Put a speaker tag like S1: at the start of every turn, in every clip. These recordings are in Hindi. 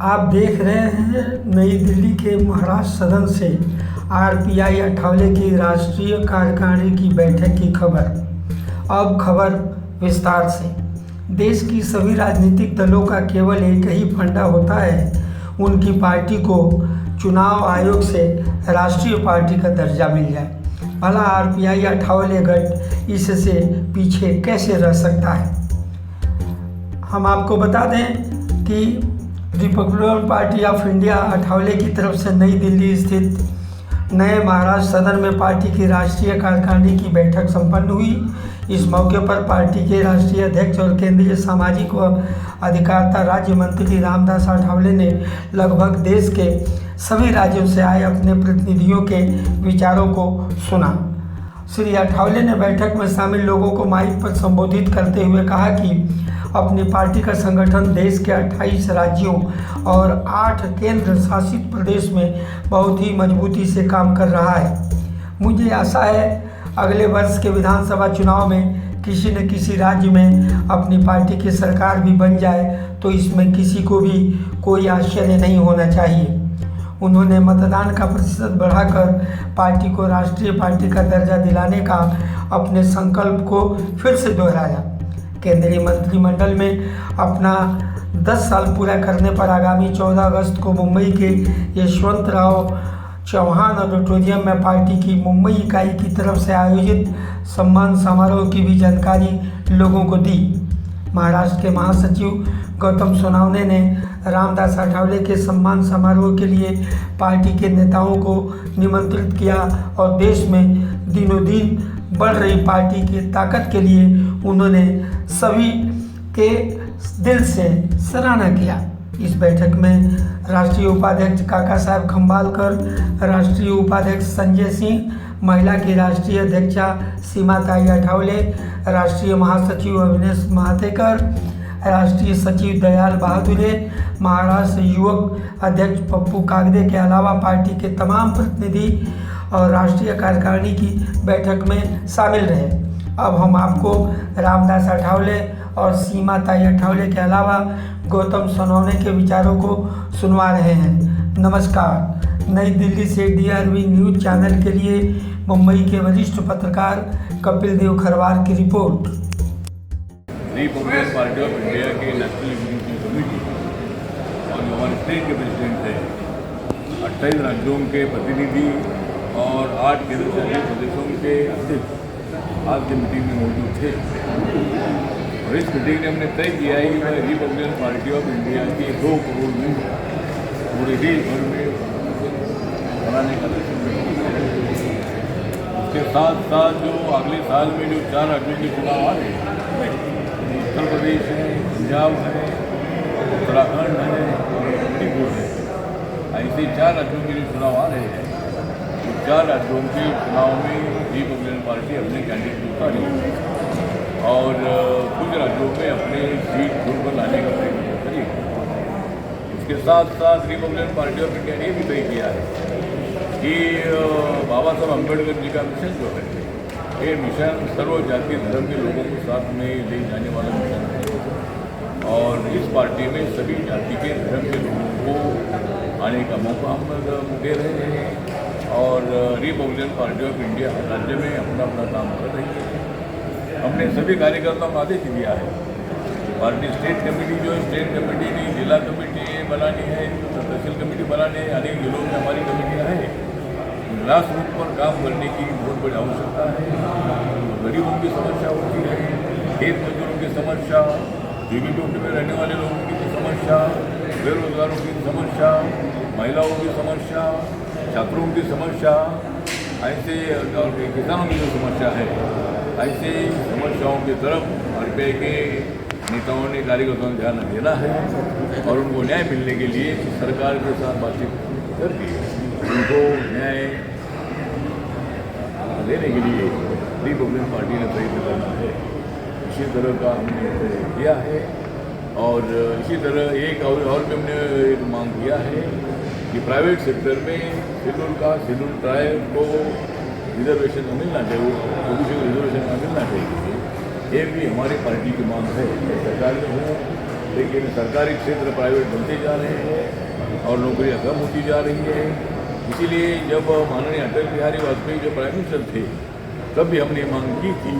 S1: आप देख रहे हैं नई दिल्ली के महाराष्ट्र सदन से आरपीआई अठावले की राष्ट्रीय कार्यकारिणी की बैठक की खबर। अब खबर विस्तार से। देश की सभी राजनीतिक दलों का केवल एक ही फंडा होता है, उनकी पार्टी को चुनाव आयोग से राष्ट्रीय पार्टी का दर्जा मिल जाए। भला आरपीआई अठावले गठ इससे पीछे कैसे रह सकता है। हम आपको बता दें कि Republican party of India Athawale की तरफ से नई दिल्ली स्थित नए महाराष्ट्र सदन में पार्टी की राष्ट्रीय कार्यकारिणी की बैठक संपन्न हुई। इस मौके पर पार्टी के राष्ट्रीय अध्यक्ष और केंद्रीय सामाजिक व अधिकारिता राज्य मंत्री रामदास अठावले ने लगभग देश के सभी राज्यों से आए अपने प्रतिनिधियों के विचारों को सुना। श्री अठावले ने बैठक में शामिल लोगों को माइक पर संबोधित करते हुए कहा कि अपनी पार्टी का संगठन देश के 28 राज्यों और 8 केंद्र शासित प्रदेश में बहुत ही मजबूती से काम कर रहा है। मुझे आशा है अगले वर्ष के विधानसभा चुनाव में किसी न किसी राज्य में अपनी पार्टी की सरकार भी बन जाए तो इसमें किसी को भी कोई आश्चर्य नहीं होना चाहिए। उन्होंने मतदान का प्रतिशत बढ़ाकर पार्टी को राष्ट्रीय पार्टी का दर्जा दिलाने का अपने संकल्प को फिर से दोहराया। केंद्रीय मंत्रिमंडल में अपना 10 साल पूरा करने पर आगामी 14 अगस्त को मुंबई के यशवंतराव चौहान ऑडिटोरियम में पार्टी की मुंबई इकाई की तरफ से आयोजित सम्मान समारोह की भी जानकारी लोगों को दी। महाराष्ट्र के महासचिव गौतम सोनवने ने रामदास अठावले के सम्मान समारोह के लिए पार्टी के नेताओं को निमंत्रित किया और देश में दिनों दिन बढ़ रही पार्टी की ताकत के लिए उन्होंने सभी के दिल से सराहना किया। इस बैठक में राष्ट्रीय उपाध्यक्ष काका साहब खंबालकर, राष्ट्रीय उपाध्यक्ष संजय सिंह, महिला की राष्ट्रीय अध्यक्षा सीमाताई अठावले, राष्ट्रीय महासचिव अविनेश महातेकर, राष्ट्रीय सचिव दयाल बहादुरे, महाराष्ट्र युवक अध्यक्ष पप्पू कागदे के अलावा पार्टी के तमाम प्रतिनिधि और राष्ट्रीय कार्यकारिणी की बैठक में शामिल रहे। अब हम आपको रामदास अठावले और सीमाताई अठावले के अलावा गौतम सोनवने के विचारों को सुनवा रहे हैं। नमस्कार। नई दिल्ली से डीआरवी न्यूज़ चैनल के लिए मुंबई के वरिष्ठ पत्रकार कपिल देव खरवार की report.
S2: Republican party of India के नेशनल एग्जीक्यूटिव कमेटी और हमारे स्टेट के प्रेसिडेंट थे, 28 राज्यों के प्रतिनिधि और 8 केंद्र शासित प्रदेशों के अध्यक्ष आज की मीटिंग में मौजूद थे। और इस मीटिंग ने हमने तय किया है कि रिपब्लिकन पार्टी ऑफ इंडिया के 2 करोड़ में पूरे देश भर में बनाने का उसके साथ साथ जो अगले साल में जो 4 राज्यों के चुनाव आ रहे हैं, उत्तर प्रदेश है, पंजाब है, उत्तराखंड है और मणिपुर है, ऐसे 4 राज्यों के जो चुनाव आ रहे हैं, तो 4 राज्यों के चुनाव में रिपब्लिकन पार्टी अपने कैंडिडेट उतारी और कुछ राज्यों में अपने सीट छोड़ कर लाने का प्रयत्न करेगी। इसके साथ साथ रिपब्लिकन पार्टी ऑफ इंडिया ने भी तय किया है कि बाबा साहब अम्बेडकर जी का मिशन जो है, ये मिशन सर्व जाति धर्म के लोगों को साथ में ले जाने वाला मिशन है और इस पार्टी में सभी जाति के धर्म के लोगों को आने का मौका हम दे रहे हैं और रिपब्लिकन पार्टी ऑफ इंडिया राज्य में अपना अपना काम कर रही है। हमने सभी कार्यकर्ताओं को आदेश दिया है, पार्टी स्टेट कमेटी जो है, स्टेट कमेटी नहीं, जिला कमेटी बनानी है, तहसील कमेटी बनानी है, अनेक जिलों में हमारी कमेटियाँ हैं। ग्रास रूट पर काम करने की बहुत बड़ी आवश्यकता है। गरीबों की समस्या होती है, खेत मजदूरों की समस्या, झुग्गी झोंपड़ी में रहने वाले लोगों की समस्या, बेरोजगारों की समस्या, महिलाओं की समस्या, छात्रों की समस्या, ऐसे किसानों की जो समस्या है, ऐसे समस्याओं की तरफ आरपीआई के नेताओं ने कार्यकर्ताओं को ध्यान देना है और उनको न्याय मिलने के लिए सरकार के साथ बातचीत करके उनको न्याय देने के लिए रिपब्लिकन पार्टी ने प्रयत्न करना है। इसी तरह का हमने किया है और इसी तरह एक और भी हमने एक मांग किया है कि प्राइवेट सेक्टर में शेड्यूल ट्राइब को रिजर्वेशन मिलना चाहिए, ओबीसी को रिजर्वेशन मिलना चाहिए। ये भी हमारी पार्टी की मांग है। सरकार में हो लेकिन सरकारी क्षेत्र प्राइवेट बनते जा रहे हैं और नौकरियां कम होती जा रही है। इसीलिए जब माननीय अटल बिहारी वाजपेयी जब प्राइम मिनिस्टर थे तब भी हमने मांग की थी,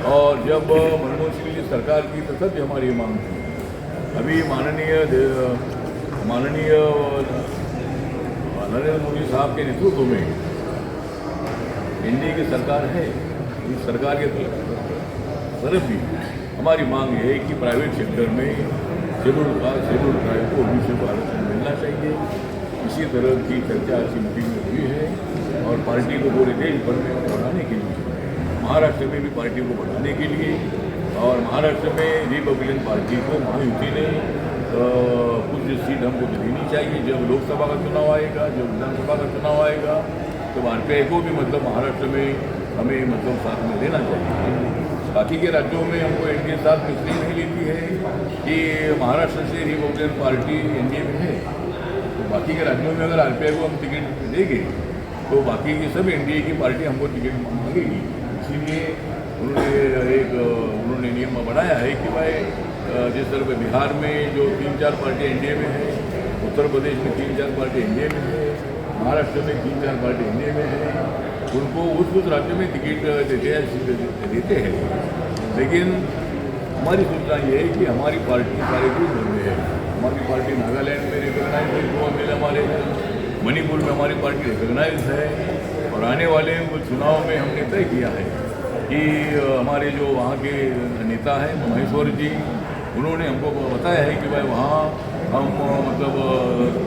S2: और जब मनमोहन सिंह की सरकार की तो तब भी हमारी मांग थी। अभी माननीय नरेंद्र मोदी साहब के नेतृत्व में एनडीए की सरकार है। इस सरकार के तरफ भी हमारी मांग है कि प्राइवेट सेक्टर में शेड्यूल कास्ट शेड्यूल ट्राइब को ओबीसी को आरक्षण मिलना चाहिए। इसी तरह की चर्चा आज की मीटिंग में हुई है और पार्टी को पूरे देश भर में बढ़ाने के लिए, महाराष्ट्र में भी पार्टी को बढ़ाने के लिए, और महाराष्ट्र में रिपब्लिकन पार्टी को महायुति ने कुछ सीट हमको देनी चाहिए। जब लोकसभा का चुनाव आएगा, जब विधानसभा का चुनाव आएगा, तो आरपीआई को भी मतलब महाराष्ट्र में हमें मतलब साथ में देना चाहिए। बाकी के राज्यों में हमको एनडीए साथ में इसलिए नहीं लेती है कि महाराष्ट्र से रिपब्लिकन पार्टी एनडीए में है, तो बाकी के राज्यों में अगर आरपीआई को हम टिकट देंगे तो बाकी की सब एनडीए की पार्टी हमको टिकट मांगेगी। इसीलिए उन्होंने नियम बनाया है कि भाई जिस तरह पे बिहार में जो 3-4 पार्टी एनडीए में है, उत्तर प्रदेश में 3-4 पार्टी एनडीए में है, महाराष्ट्र में 3-4 पार्टी एनडीए में है, उनको उस राज्य में टिकट देते हैं। लेकिन हमारी सूचना ये है कि हमारी पार्टी सारे दूर भर में है। हमारी पार्टी नागालैंड में रिकॉग्नाइज है, गोवा में हमारे हैं, मणिपुर में हमारी पार्टी रिकॉग्नाइज है, और आने वाले चुनाव में हमने तय किया है कि हमारे जो वहाँ के नेता हैं महेश्वर जी, उन्होंने हमको बताया है कि भाई वहाँ हम मतलब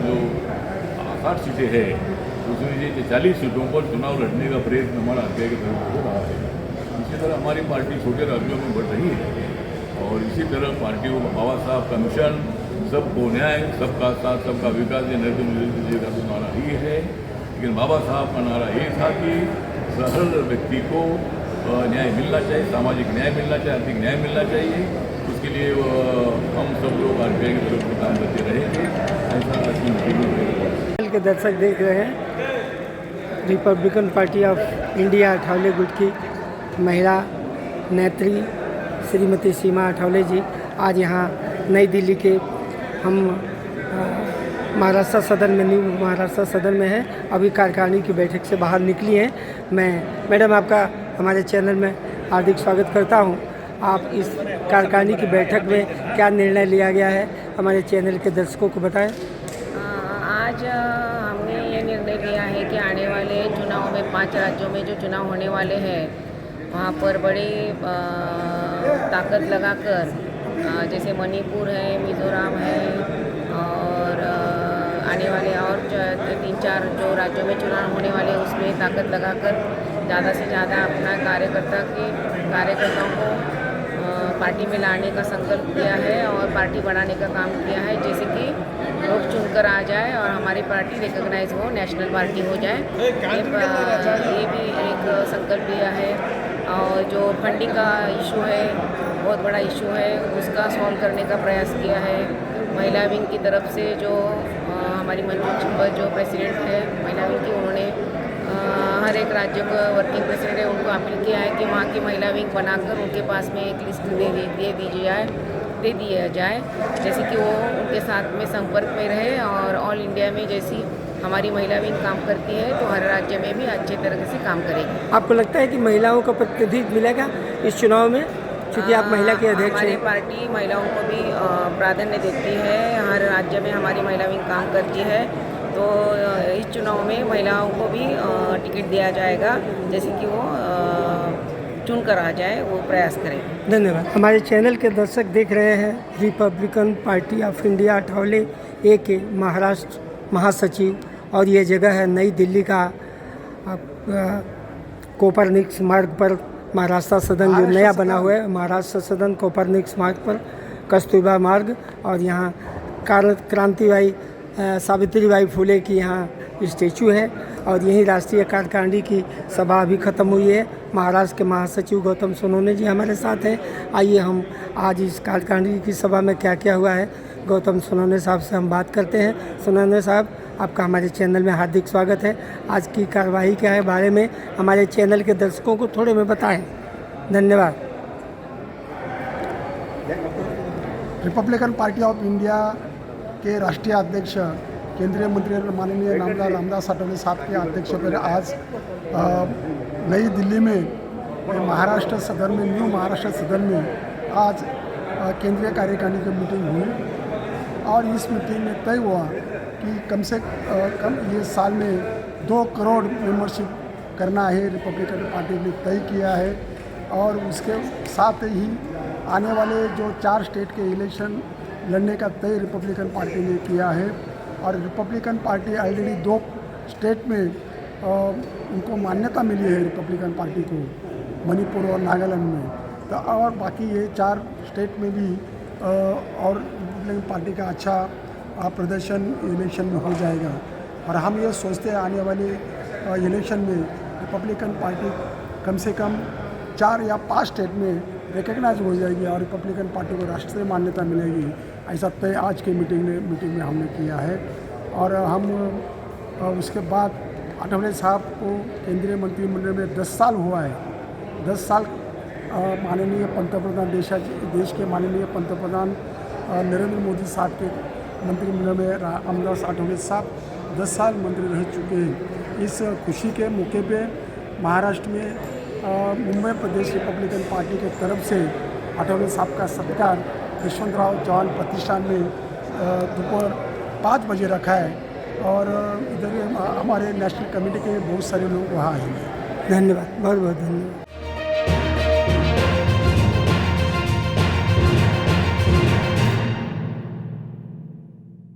S2: जो 60 सीटें हैं उसमें से 40 सीटों पर चुनाव लड़ने का प्रयत्न हमारा आरपीआई की तरफ हो रहा है। इसी तरह हमारी पार्टी छोटे राज्यों में बढ़ रही है, और इसी तरह पार्टी को बाबा साहब का मिशन सबको न्याय, सबका साथ, सबका विकास, ये नरेंद्र मोदी जी का तो नारा ही है। लेकिन बाबा साहब का नारा ये था कि हर व्यक्ति को न्याय मिलना चाहिए, सामाजिक न्याय मिलना चाहिए, आर्थिक न्याय मिलना चाहिए। उसके लिए हम सब लोग आरपीआई की तरफ काम करते रहेंगे। ऐसा आज की मीटिंग में
S1: के दर्शक देख रहे हैं Republican party of India Athawale गुट की महिला नेत्री श्रीमती सीमा अठावले जी आज यहाँ नई दिल्ली के हम महाराष्ट्र सदन में न्यू महाराष्ट्र सदन में है। अभी कार्यकारिणी की बैठक से बाहर निकली हैं। मैं मैडम आपका हमारे चैनल में हार्दिक स्वागत करता हूं। आप इस कार्यकारिणी की बैठक में क्या निर्णय लिया गया है हमारे चैनल के दर्शकों को बताएं।
S3: आज हमने ये निर्णय लिया है कि आने वाले चुनाव में 5 राज्यों में जो चुनाव होने वाले हैं वहाँ पर बड़ी ताकत लगाकर, जैसे मणिपुर है, मिज़ोरम है, और आने वाले और 3-4 जो राज्यों में चुनाव होने वाले उसमें ताकत लगाकर ज़्यादा से ज़्यादा अपना कार्यकर्ताओं को पार्टी में लाने का संकल्प किया है और पार्टी बढ़ाने का काम किया है, जैसे कि लोग चुनकर आ जाए और हमारी पार्टी रिकॉग्नाइज हो, नेशनल पार्टी हो जाए। ये भी एक संकल्प लिया है। और जो फंडिंग का इशू है, बहुत बड़ा इशू है, उसका सॉल्व करने का प्रयास किया है। महिला विंग की तरफ से जो हमारी मनोज जो प्रेसिडेंट है महिला विंग की, उन्होंने हर एक राज्य को वर्किंग प्रेसिडेंट है उनको अपील किया है कि वहाँ की महिला विंग बनाकर उनके पास में एक लिस्ट दे दिया जाए, जैसे कि वो उनके साथ में संपर्क में रहे और ऑल इंडिया में जैसी हमारी महिला विंग काम करती है तो हर राज्य में भी अच्छे तरह से काम करेगी।
S1: आपको लगता है कि महिलाओं का प्रतिनिधित्व मिलेगा इस चुनाव में, क्योंकि आप महिला के अध्यक्ष हैं?
S3: हमारी पार्टी महिलाओं को भी प्राधान्य देती है, हर राज्य में हमारी महिला विंग काम करती है, तो इस चुनाव में महिलाओं को भी टिकट दिया जाएगा, जैसे कि वो चुनकर आ जाए, वो प्रयास करें।
S1: धन्यवाद। हमारे चैनल के दर्शक देख रहे हैं Republican party of India Athawale A के महाराष्ट्र महासचिव, और ये जगह है नई दिल्ली का कोपरनिक्स मार्ग पर महाराष्ट्र सदन जो नया बना हुआ है, महाराष्ट्र सदन कोपरनिक्स मार्ग पर कस्तूरबा मार्ग, और यहाँ क्रांतिबाई सावित्रीबाई फुले की यहाँ स्टैचू है, और यही राष्ट्रीय कार्यकारिणी की सभा अभी ख़त्म हुई है। महाराष्ट्र के महासचिव गौतम सोनवणे जी हमारे साथ हैं। आइए हम आज इस कार्यकारिणी की सभा में क्या क्या हुआ है गौतम सोनवणे साहब से हम बात करते हैं। सोनवणे साहब, आपका हमारे चैनल में हार्दिक स्वागत है। आज की कार्यवाही क्या है बारे में हमारे चैनल के दर्शकों को थोड़े में बताएं। धन्यवाद।
S4: रिपब्लिकन पार्टी ऑफ इंडिया के राष्ट्रीय अध्यक्ष केंद्रीय मंत्री माननीय नामदार रामदास आठवले साहब के अध्यक्ष पर आज नई दिल्ली में महाराष्ट्र सदन में न्यू महाराष्ट्र सदन में आज केंद्रीय कार्यकारिणी की मीटिंग हुई और इस मीटिंग में तय हुआ कि कम से कम ये साल में 2 करोड़ मेंबरशिप करना है, रिपब्लिकन पार्टी ने तय किया है। और उसके साथ ही आने वाले जो 4 स्टेट के इलेक्शन लड़ने का तय रिपब्लिकन पार्टी ने किया है। और रिपब्लिकन पार्टी ऑलरेडी 2 स्टेट में उनको मान्यता मिली है रिपब्लिकन पार्टी को, मणिपुर और नागालैंड में। तो और बाकी ये 4 स्टेट में भी और रिपब्लिकन पार्टी का अच्छा प्रदर्शन इलेक्शन में हो जाएगा। और हम ये सोचते हैं आने वाले इलेक्शन में रिपब्लिकन पार्टी कम से कम 4 या 5 स्टेट में रिकग्नाइज हो जाएगी और रिपब्लिकन पार्टी को राष्ट्रीय मान्यता मिलेगी। ऐसा तय आज की मीटिंग में हमने किया है। और हम उसके बाद आठवले साहब को केंद्रीय मंत्रिमंडल में 10 साल हुआ है। 10 साल माननीय पंतप्रधान देश के माननीय पंतप्रधान नरेंद्र मोदी साहब के मंत्रिमंडल में रामदास आठवले साहब 10 साल मंत्री रह चुके हैं। इस खुशी के मौके पे महाराष्ट्र में मुंबई प्रदेश रिपब्लिकन पार्टी के तरफ से आठवले साहब का सत्कार यशवंतराव चौहान प्रतिष्ठान में दोपहर 5 बजे रखा है। और इधर हमारे नेशनल कमेटी के बहुत सारे लोग वहाँ आएंगे।
S1: धन्यवाद, बहुत बहुत धन्यवाद।